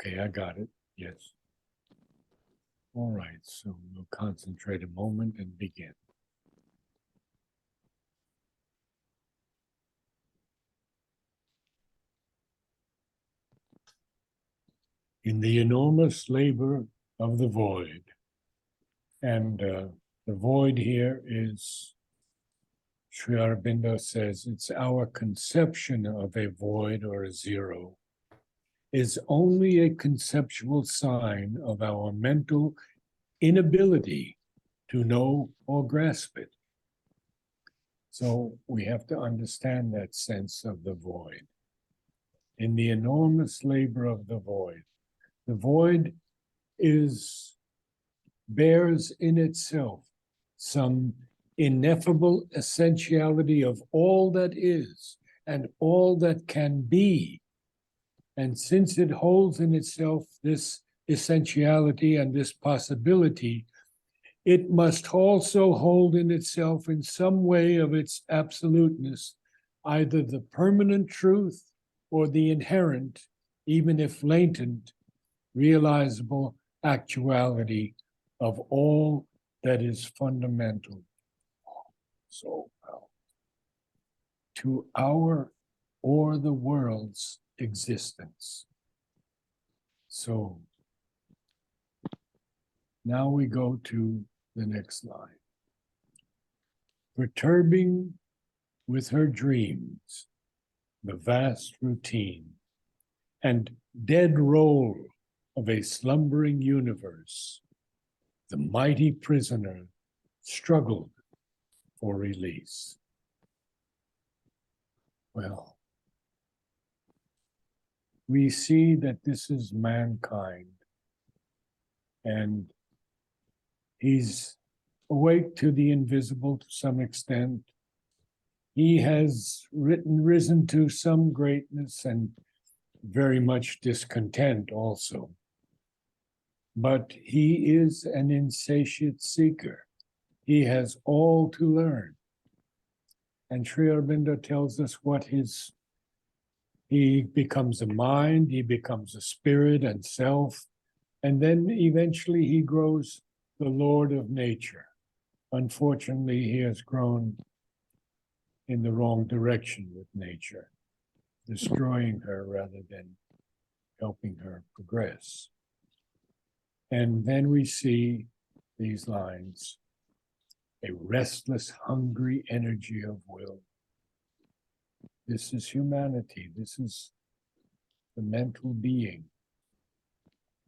Okay, I got it. Yes. All right, so we'll concentrate a moment and begin. In the enormous labor of the void, and the void here is, Sri Aurobindo says, it's our conception of a void or a zero, is only a conceptual sign of our mental inability to know or grasp it. So we have to understand that sense of the void. In the enormous labor of the void bears in itself some ineffable essentiality of all that is and all that can be. And since it holds in itself this essentiality and this possibility, it must also hold in itself in some way of its absoluteness, either the permanent truth or the inherent, even if latent, realizable actuality of all that is fundamental. So, to our or the world's existence. So, now we go to the next line. Perturbing with her dreams the vast routine and dead roll of a slumbering universe, the mighty prisoner struggled for release. Well, we see that this is mankind, and he's awake to the invisible to some extent. He has risen to some greatness and very much discontent also. But he is an insatiate seeker. He has all to learn. And Sri Aurobindo tells us he becomes a mind, he becomes a spirit and self, and then eventually he grows the Lord of nature. Unfortunately, he has grown in the wrong direction with nature, destroying her rather than helping her progress. And then we see these lines, a restless, hungry energy of will. This is humanity. This is the mental being.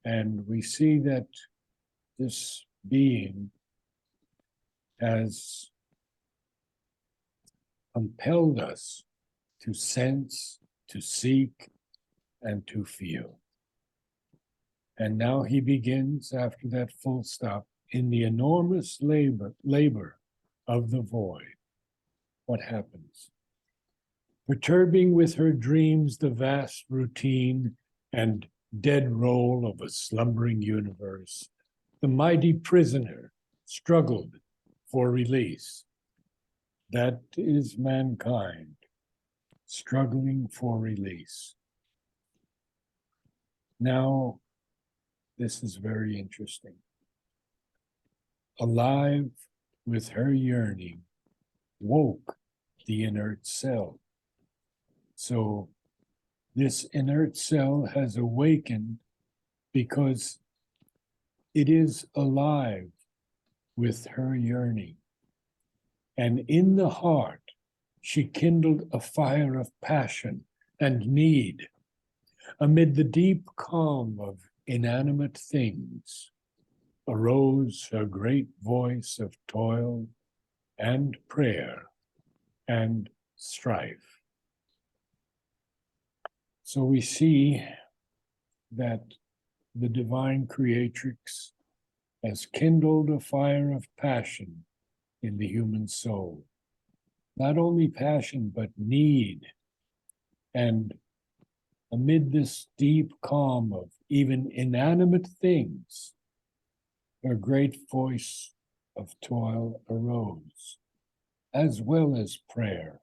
And we see that this being has compelled us to sense, to seek, and to feel. And now he begins, after that full stop, in the enormous labor of the void. What happens? Perturbing with her dreams the vast routine and dead roll of a slumbering universe, the mighty prisoner struggled for release. That is mankind, struggling for release. Now, this is very interesting. Alive with her yearning, woke the inert cell. So this inert cell has awakened because it is alive with her yearning. And in the heart, she kindled a fire of passion and need. Amid the deep calm of inanimate things arose her great voice of toil and prayer and strife. So we see that the divine creatrix has kindled a fire of passion in the human soul. Not only passion, but need. And amid this deep calm of even inanimate things, her great voice of toil arose, as well as prayer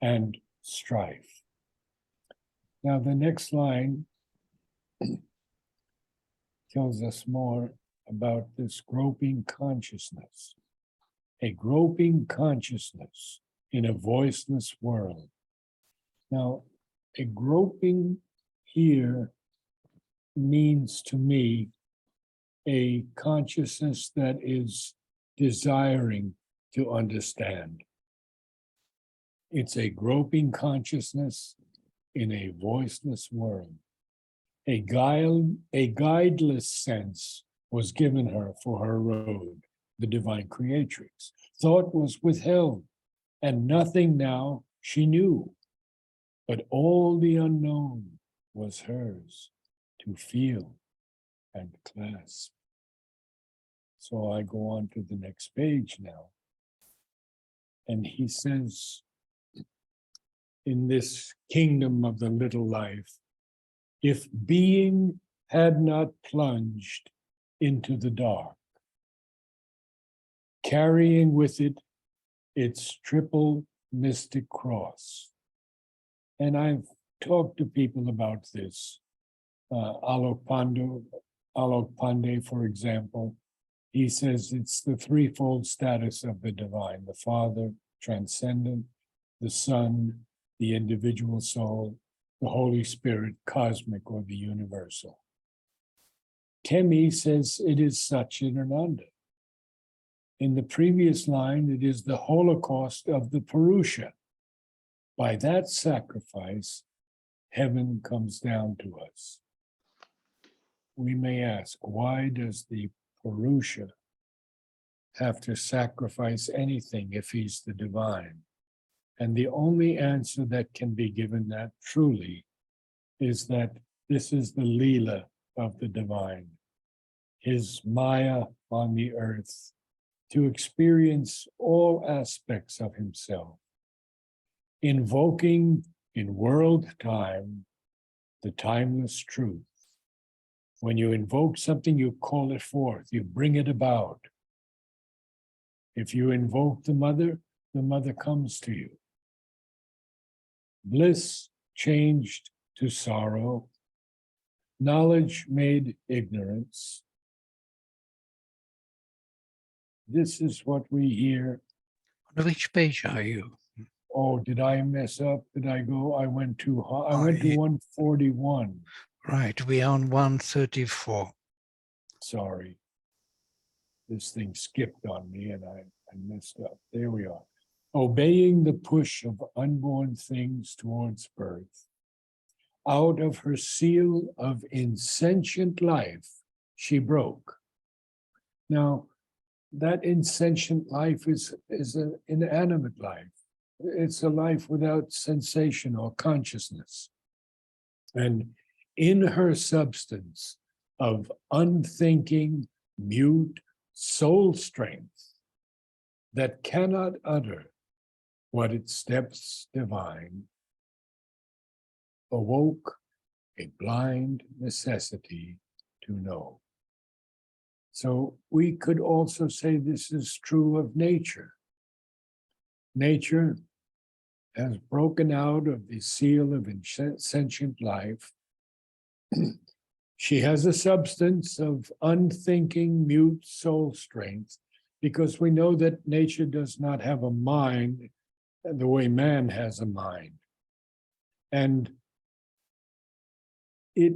and strife. Now, the next line tells us more about this groping consciousness, a groping consciousness in a voiceless world. Now, a groping here means to me a consciousness that is desiring to understand. It's a groping consciousness in a voiceless world. A guideless sense was given her for her road, the divine creatrix. Thought was withheld, and nothing now she knew, but all the unknown was hers to feel and clasp. So I go on to the next page now. And he says, in this kingdom of the little life, if being had not plunged into the dark, carrying with it its triple mystic cross. And I've talked to people about this. Alok Pandey, for example, he says it's the threefold status of the divine: the Father, transcendent; the Son, the individual soul; the Holy Spirit, cosmic or the universal. Temi says it is Satchidananda. In the previous line, it is the Holocaust of the Purusha. By that sacrifice, heaven comes down to us. We may ask, why does the Purusha have to sacrifice anything if he's the divine? And the only answer that can be given that truly is that this is the Leela of the divine, his Maya on the earth, to experience all aspects of himself, invoking in world time the timeless truth. When you invoke something, you call it forth, you bring it about. If you invoke the mother comes to you. Bliss changed to sorrow, knowledge made ignorance. This is what we hear. On which page are you? Oh, did I mess up? Did I go? I went to 141. Right, we are on 134. Sorry. This thing skipped on me and I messed up. There we are. Obeying the push of unborn things towards birth. Out of her seal of insentient life, she broke. Now, that insentient life is an inanimate life. It's a life without sensation or consciousness. And in her substance of unthinking, mute soul strength that cannot utter what its steps divine, awoke a blind necessity to know. So we could also say this is true of nature. Nature has broken out of the seal of insentient life. She has a substance of unthinking, mute soul strength, because we know that nature does not have a mind the way man has a mind. And it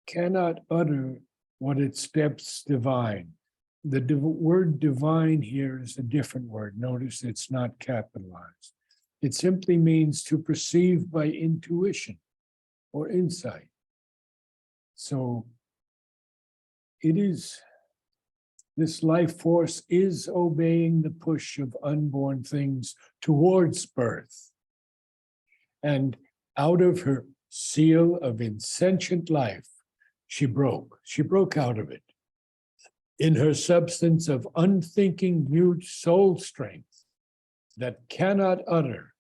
cannot utter what it steps divine. The word divine here is a different word. Notice it's not capitalized. It simply means to perceive by intuition or insight. So it is, this life force is obeying the push of unborn things towards birth. And out of her seal of insentient life, she broke out of it. In her substance of unthinking, mute soul strength that cannot utter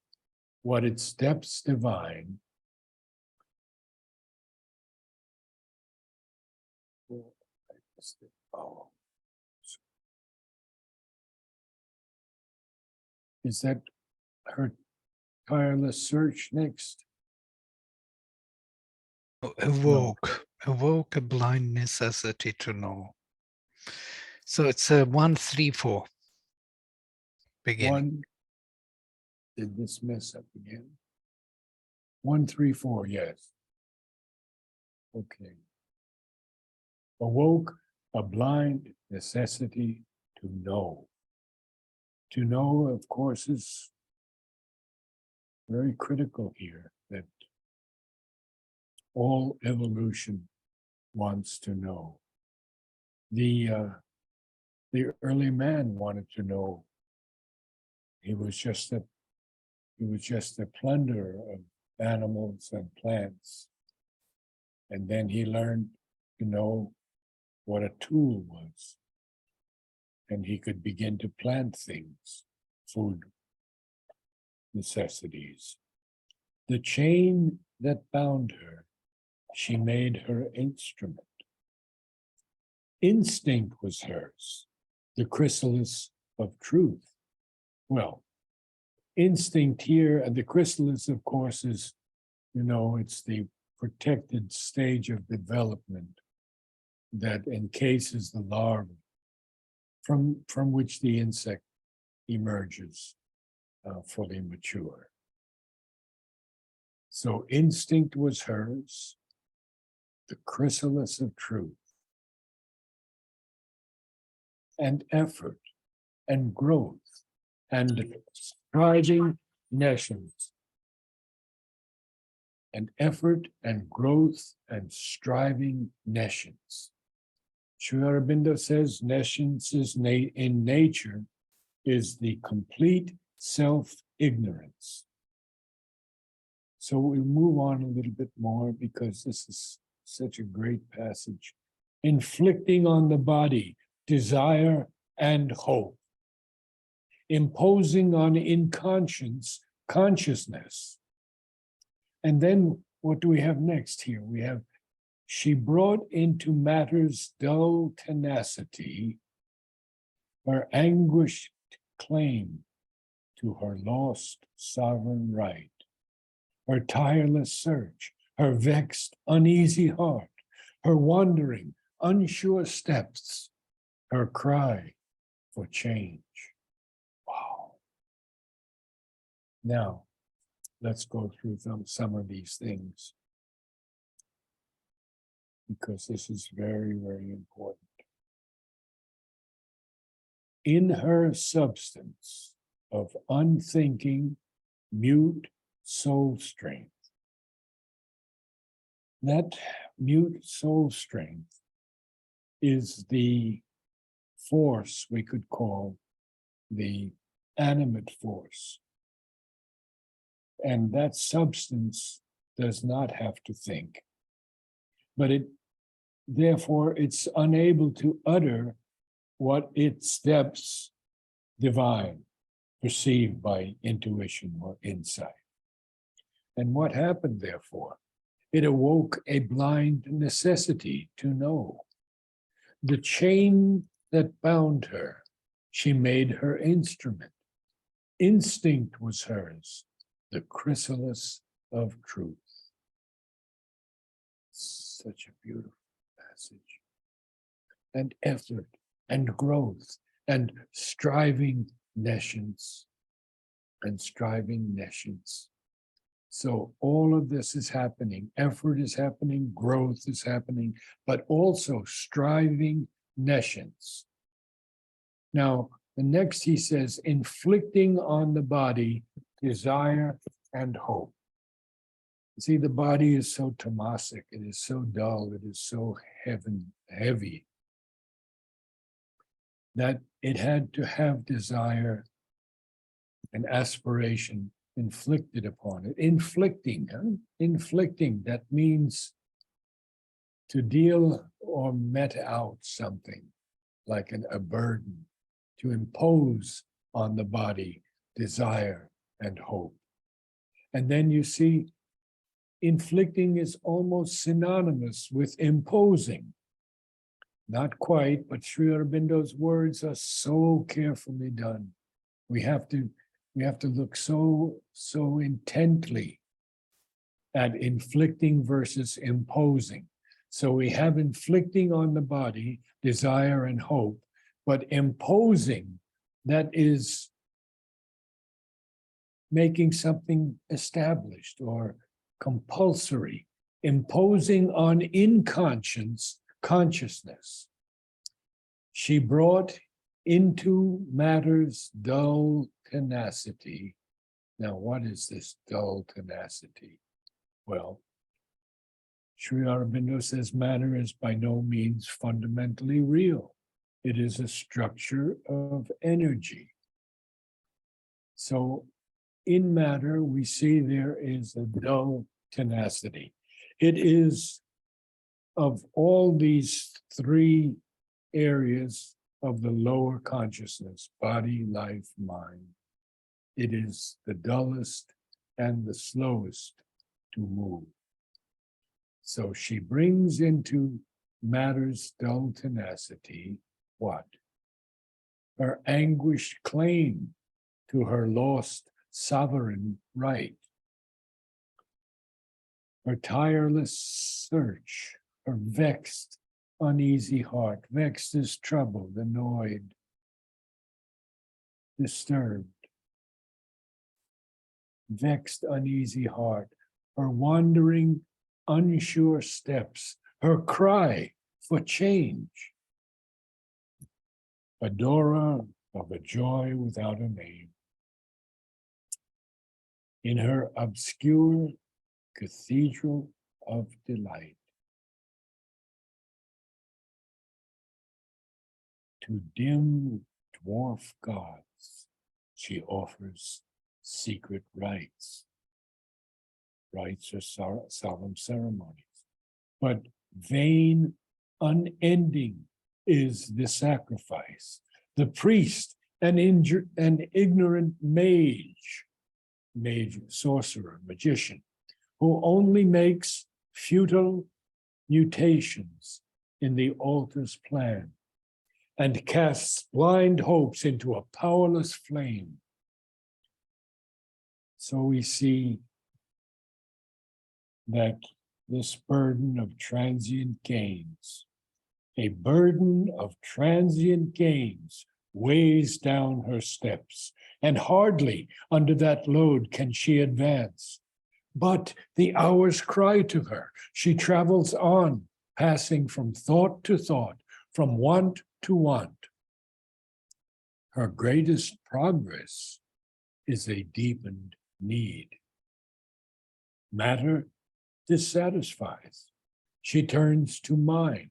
what its steps divine, Is that her tireless search next? Awoke a blind necessity to know. So it's a 1-3-4 beginning. One, did this mess up again? 1, 3, 4, yes. Okay. Awoke a blind necessity to know. To know, of course, is very critical here, that all evolution wants to know. The early man wanted to know. He was just a plunderer of animals and plants. And then he learned to know what a tool was. And he could begin to plant things, food necessities. The chain that bound her, she made her instrument. Instinct was hers, the chrysalis of truth. Well, instinct here, and the chrysalis, of course, is, it's the protected stage of development that encases the larva from which the insect emerges fully mature. So instinct was hers, the chrysalis of truth, and effort and growth and striving nescience. And effort and growth and striving nescience. Sri Aurobindo says nescience is in nature is the complete self-ignorance. So we'll move on a little bit more because this is such a great passage. Inflicting on the body desire and hope. Imposing on consciousness. And then what do we have next here? We have, she brought into matter's dull tenacity her anguished claim to her lost sovereign right, her tireless search, her vexed, uneasy heart, her wandering, unsure steps, her cry for change. Wow. Now, let's go through some of these things, because this is very, very important. In her substance of unthinking, mute soul strength, that mute soul strength is the force we could call the animate force. And that substance does not have to think, but therefore it's unable to utter what it steps divine, perceived by intuition or insight. And what happened, therefore? It awoke a blind necessity to know. The chain that bound her, she made her instrument. Instinct was hers, the chrysalis of truth. Such a beautiful passage. And effort and growth and striving nescience and striving nescience. So all of this is happening. Effort is happening, growth is happening, but also striving nescience. Now, the next he says, inflicting on the body desire and hope. See, the body is so tamasic, it is so dull, it is so heavy, that it had to have desire and aspiration inflicted upon it. Inflicting, that means to deal or met out something, like a burden, to impose on the body desire and hope. And then you see, inflicting is almost synonymous with imposing. Not quite, but Sri Aurobindo's words are so carefully done. We have to We have to look so intently at inflicting versus imposing. So we have inflicting on the body, desire and hope, but imposing, that is making something established or compulsory, imposing on consciousness. She brought into matters dull tenacity. Now, what is this dull tenacity? Well, Sri Aurobindo says matter is by no means fundamentally real. It is a structure of energy. So in matter, we see there is a dull tenacity. It is of all these three areas of the lower consciousness, body, life, mind, it is the dullest and the slowest to move. So she brings into matter's dull tenacity what? Her anguished claim to her lost sovereign right, her tireless search, her vexed, uneasy heart. Vexed is troubled, annoyed, disturbed. Vexed, uneasy heart, her wandering, unsure steps, her cry for change. Adorer of a joy without a name. In her obscure cathedral of delight. To dim dwarf gods, she offers secret rites. Rites are solemn ceremonies. But vain, unending is the sacrifice. The priest, an ignorant mage, sorcerer, magician, who only makes futile mutations in the altar's plan and casts blind hopes into a powerless flame. So we see that this burden of transient gains, a burden of transient gains weighs down her steps, and hardly under that load can she advance. But the hours cry to her. She travels on, passing from thought to thought, from want to want. Her greatest progress is a deepened need. Matter dissatisfies. She turns to mind.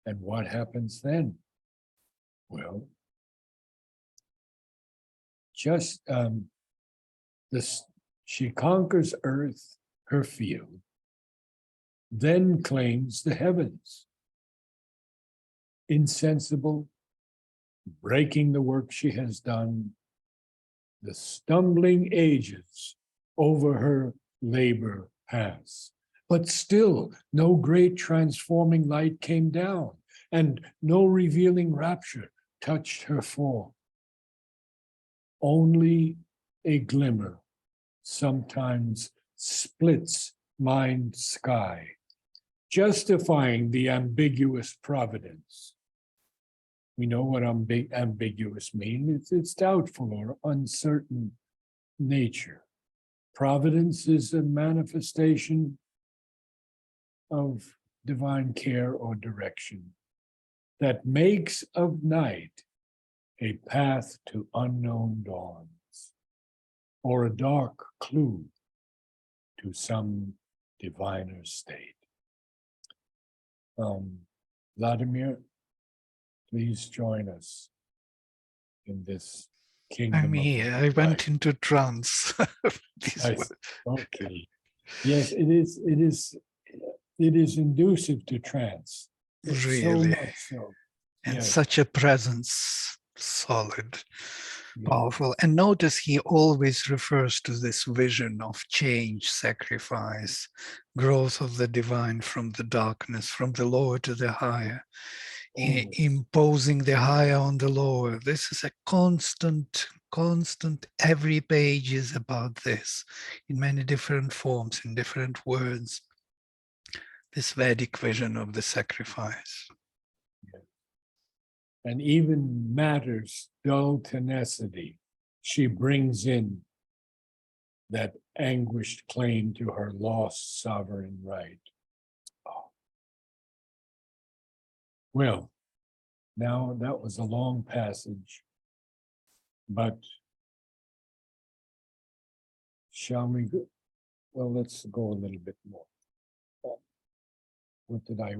And what happens then? Well, just she conquers earth, her field, then claims the heavens. Insensible, breaking the work she has done, the stumbling ages over her labor pass. But still, no great transforming light came down, and no revealing rapture touched her fall. Only a glimmer sometimes splits mind's sky, justifying the ambiguous providence. We know what ambiguous means. It's doubtful or uncertain nature. Providence is a manifestation of divine care or direction that makes of night a path to unknown dawns, or a dark clue to some diviner state. Vladimir, please join us in this kingdom. I'm here. I went into trance. Okay. Yes, it is inducive to trance. Really. So much so. And yes. Such a presence, solid, powerful. And notice he always refers to this vision of change, sacrifice, growth of the divine from the darkness, from the lower to the higher, imposing the higher on the lower. This is a constant constant. Every page is about this in many different forms, in different words. This Vedic vision of the sacrifice. And even matter's dull tenacity, she brings in that anguished claim to her lost sovereign right. Oh. Well, now that was a long passage, but shall we go? Well, let's go a little bit more. What did I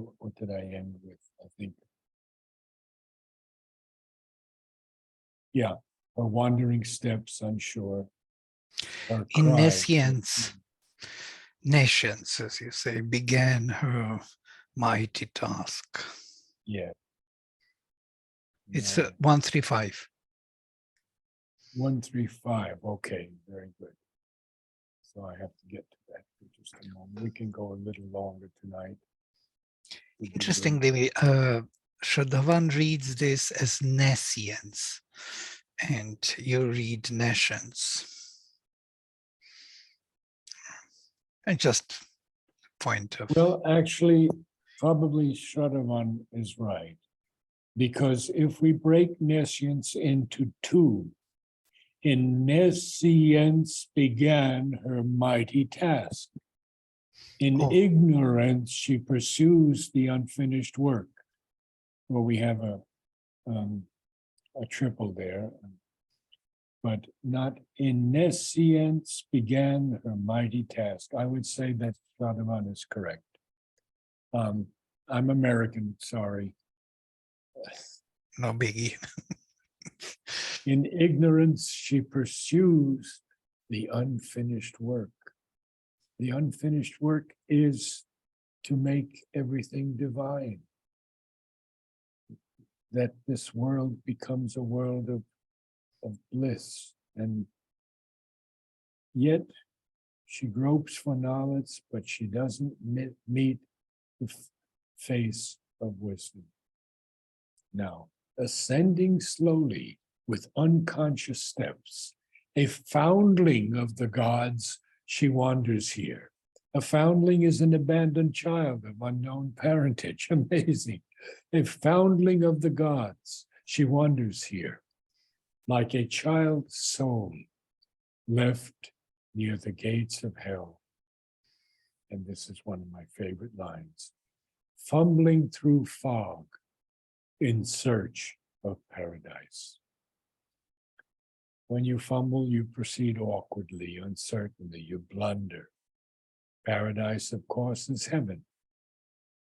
end with? I think. Yeah, her wandering steps unsure. Her In cry. nescience, nations, as you say, began her mighty task. Yeah. It's Yeah. 135. 135. Okay, very good. So I have to get to that for just a moment. We can go a little longer tonight. Interestingly, Shraddhavan reads this as nescience, and you read nations. And just point of. Well, actually, probably Shraddhavan is right. Because if we break nescience into two, in nescience began her mighty task. In ignorance, she pursues the unfinished work. Well, we have a triple there, but not in nescience began her mighty task. I would say that Shraddhavan is correct. I'm American, sorry. No biggie. In ignorance, she pursues the unfinished work. The unfinished work is to make everything divine. That this world becomes a world of bliss. And yet she gropes for knowledge, but she doesn't meet the face of wisdom. Now, ascending slowly with unconscious steps, a foundling of the gods, she wanders here. A foundling is an abandoned child of unknown parentage. Amazing. A foundling of the gods, she wanders here. Like a child soul left near the gates of hell. And this is one of my favorite lines. Fumbling through fog in search of paradise. When you fumble, you proceed awkwardly, uncertainly, you blunder. Paradise, of course, is heaven.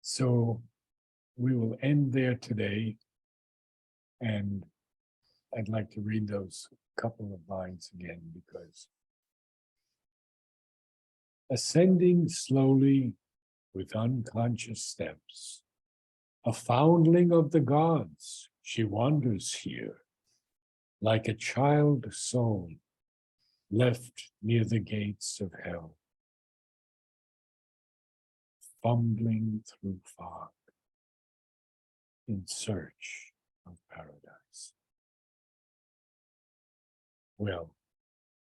So we will end there today. And I'd like to read those couple of lines again, because ascending slowly with unconscious steps, a foundling of the gods, she wanders here, like a child soul left near the gates of hell, fumbling through fog in search of paradise. Well,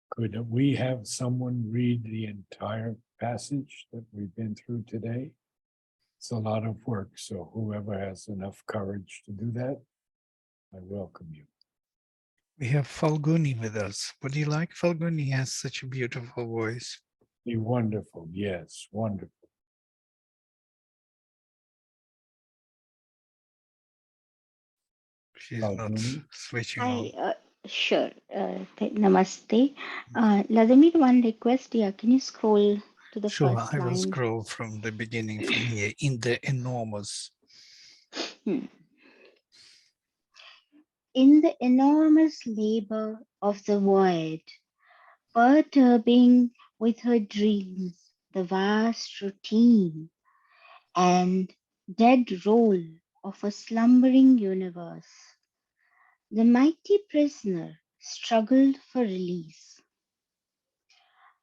could we have someone read the entire passage that we've been through today? It's a lot of work, so whoever has enough courage to do that, I welcome you. We have Falguni with us. Would you like Falguni? He has such a beautiful voice. Be wonderful, yes, wonderful. She's not switching on. Hi, sure. Namaste. Lazimir, one request here. Can you scroll to the Sure, first I will line? scroll from the beginning, from here, in the enormous. In the enormous labor of the void, perturbing with her dreams the vast routine and dead roll of a slumbering universe, the mighty prisoner struggled for release.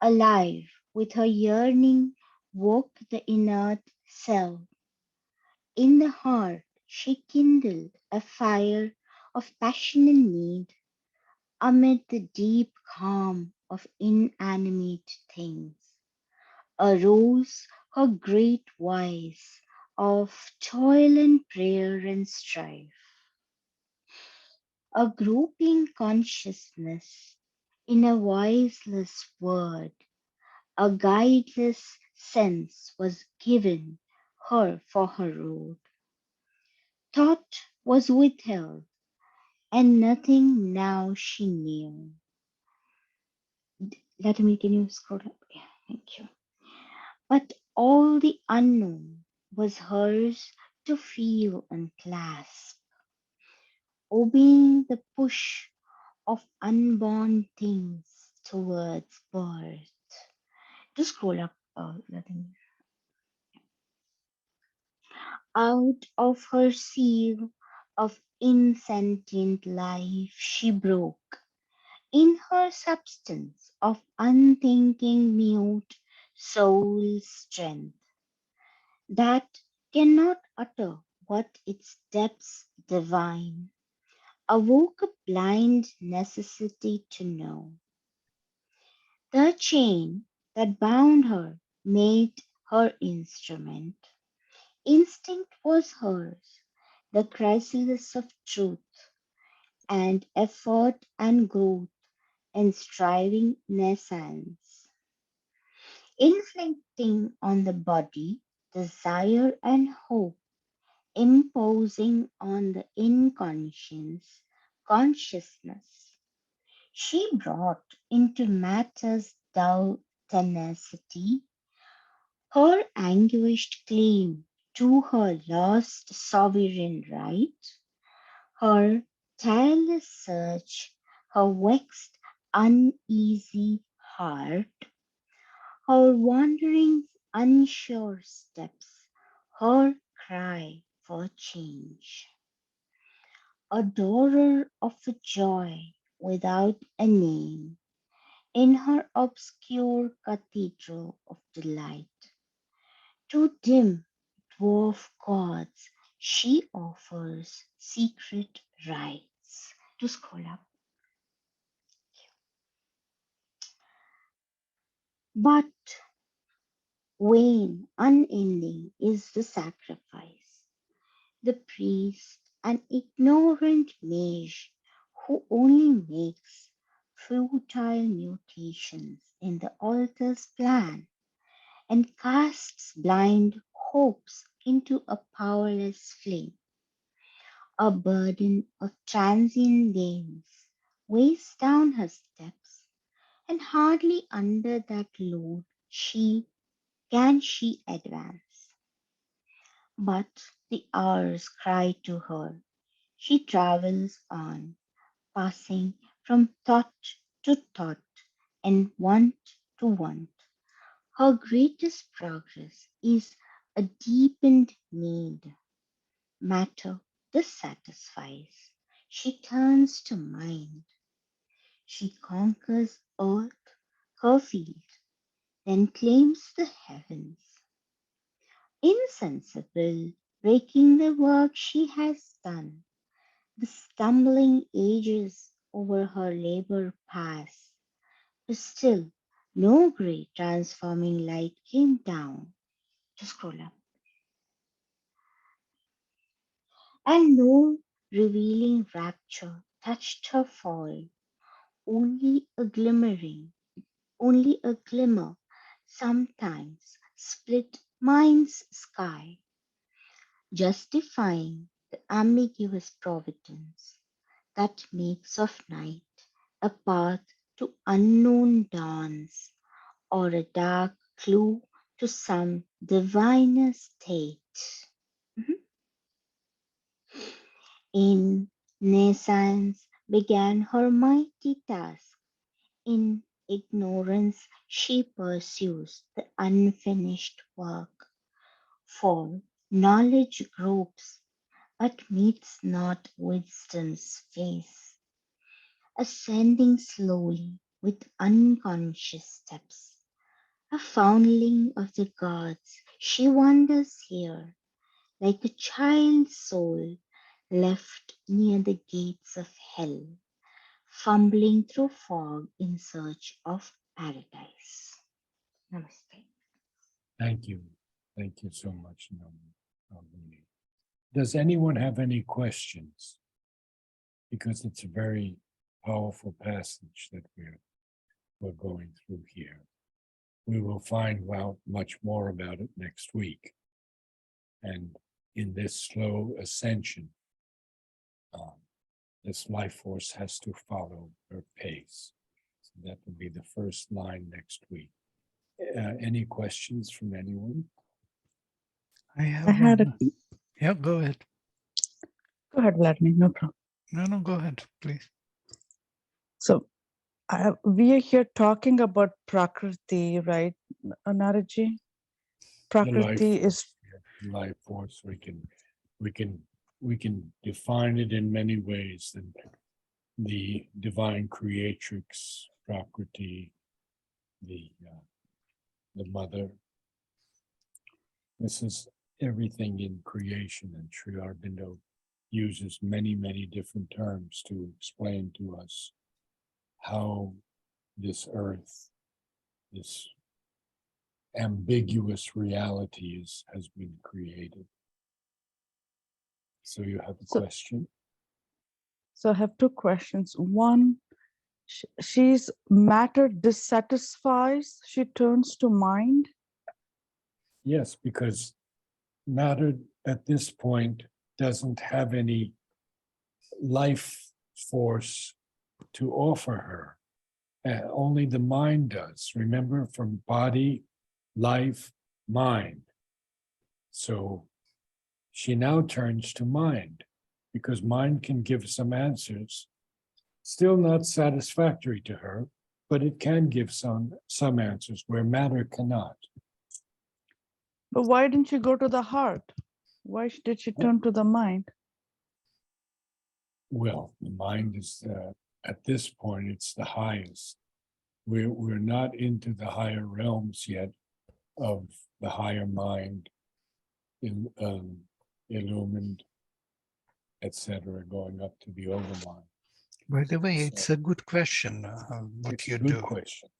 Alive with her yearning woke the inert cell. In the heart she kindled a fire of passion and need, amid the deep calm of inanimate things, arose her great voice of toil and prayer and strife. A groping consciousness in a voiceless word, a guideless sense was given her for her road. Thought was withheld, and nothing now she knew. Can you scroll up? Yeah, thank you. But all the unknown was hers to feel and clasp, obeying the push of unborn things towards birth. Just scroll up, Latin. Out of her seal of insentient life she broke, in her substance of unthinking mute soul strength, that cannot utter what its depths divine, awoke a blind necessity to know. The chain that bound her made her instrument. Instinct was hers, the chrysalis of truth, and effort and growth and striving nescience. Inflicting on the body desire and hope, imposing on the inconscious consciousness. She brought into matter's dull tenacity her anguished claim to her lost sovereign right, her tireless search, her vexed, uneasy heart, her wandering, unsure steps, her cry for change. Adorer of a joy without a name, in her obscure cathedral of delight, to dim dwarf gods she offers secret rites. To scroll up. But vain, unending is the sacrifice. The priest, an ignorant mage who only makes futile mutations in the altar's plan and casts blind hopes into a powerless flame. A burden of transient gains weighs down her steps, and hardly under that load she advance. But the hours cry to her. She travels on, passing from thought to thought and want to want. Her greatest progress is a deepened need. Matter dissatisfies. She turns to mind. She conquers earth, her field, then claims the heavens. Insensible, breaking the work she has done, the stumbling ages over her labor pass, but still no great transforming light came down. Just scroll up. And no revealing rapture touched her fall, only a glimmering, only a glimmer sometimes split mind's sky, justifying the ambiguous providence that makes of night a path to unknown dawns or a dark clue to some diviner state. Mhm. In nescience began her mighty task. In ignorance she pursues the unfinished work. For knowledge gropes but meets not wisdom's face. Ascending slowly with unconscious steps, a foundling of the gods, she wanders here like a child soul left near the gates of hell, fumbling through fog in search of paradise. Namaste. Thank you. Thank you so much, Nalini. Does anyone have any questions? Because it's a very powerful passage that we're going through here. We will find out much more about it next week. And in this slow ascension, this life force has to follow her pace. So that will be the first line next week. Any questions from anyone? I have I had a, one. Yeah, go ahead. go ahead, Vladimir, no problem. No, go ahead, please. So we are here talking about Prakriti, right, Naraji? Prakriti is Life force. We can define it in many ways. The divine creatrix, Prakriti, the mother. This is everything in creation, and Sri Aurobindo uses many, many different terms to explain to us how this earth, this ambiguous reality has been created. So you have a question? So I have two questions. One, she's matter dissatisfies, she turns to mind. Yes, because matter at this point doesn't have any life force to offer her. Only the mind does. Remember, from body, life, mind. So she now turns to mind, because mind can give some answers, still not satisfactory to her, but it can give some answers where matter cannot. But why didn't she go to the heart? Why did she turn to the mind? Well, the mind is, at this point, it's the highest. We're not into the higher realms yet of the higher mind, illumined, etc., going up to the overmind. By the way, So it's a good question, what it's you a good do. question.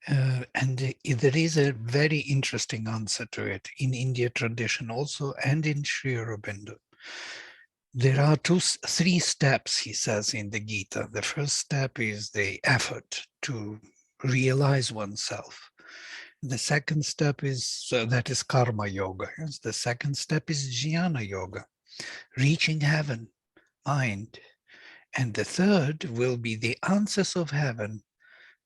And there is a very interesting answer to it in India tradition also, and in Sri Aurobindo. There are three steps, he says in the Gita. The first step is the effort to realize oneself. The second step is, that is karma yoga. Yes? The second step is jnana yoga, reaching heaven, mind. And the third will be the answers of heaven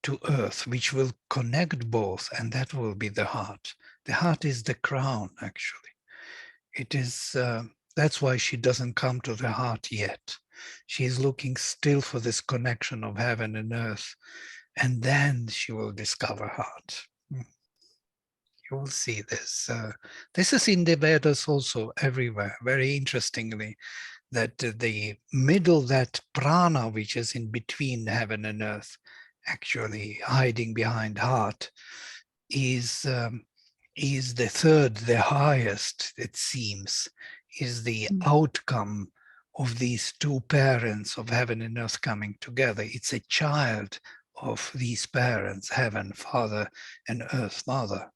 to earth, which will connect both, and that will be the heart. The heart is the crown, actually. It is, that's why she doesn't come to the heart yet. She is looking still for this connection of heaven and earth, and then she will discover heart. You will see this. This is in the Vedas also everywhere, very interestingly, that the middle, that prana, which is in between heaven and earth, actually hiding behind heart, is the third, the highest, it seems, is the outcome of these two parents of heaven and earth coming together. It's a child of these parents, heaven father and earth mother.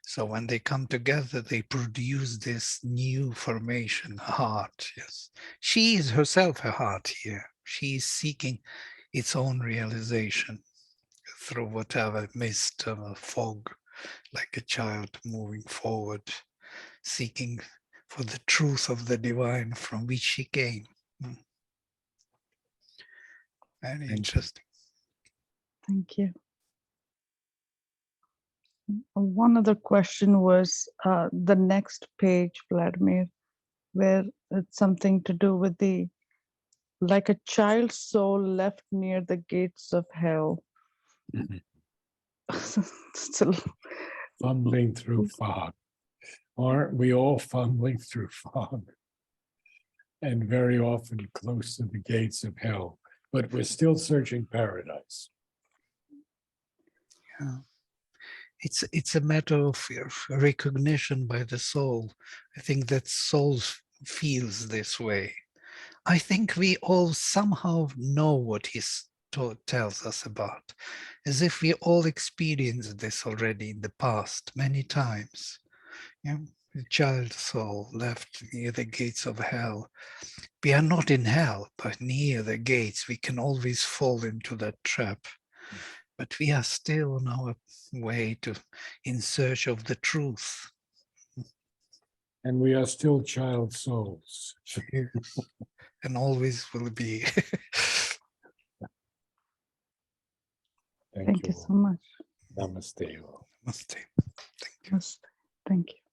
So when they come together, they produce this new formation, heart. Yes, she is herself a heart here. She is seeking its own realization through whatever mist, fog, like a child moving forward, seeking for the truth of the divine from which she came. Very interesting. Thank you. One other question was the next page, Vladimir, where it's something to do with the, like a child's soul left near the gates of hell. So, Fumbling through fog. Aren't we all fumbling through fog? And very often close to the gates of hell, but we're still searching paradise. Yeah. It's a matter of recognition by the soul. I think that soul feels this way. I think we all somehow know what he's tells us about, as if we all experienced this already in the past many times. The child soul left near the gates of hell. We are not in hell, but near the gates. We can always fall into that trap. But we are still on our way in search of the truth. And we are still child souls. Yes. And always will be. Thank Thank you you. so much. Namaste. Namaste. Yes, thank you.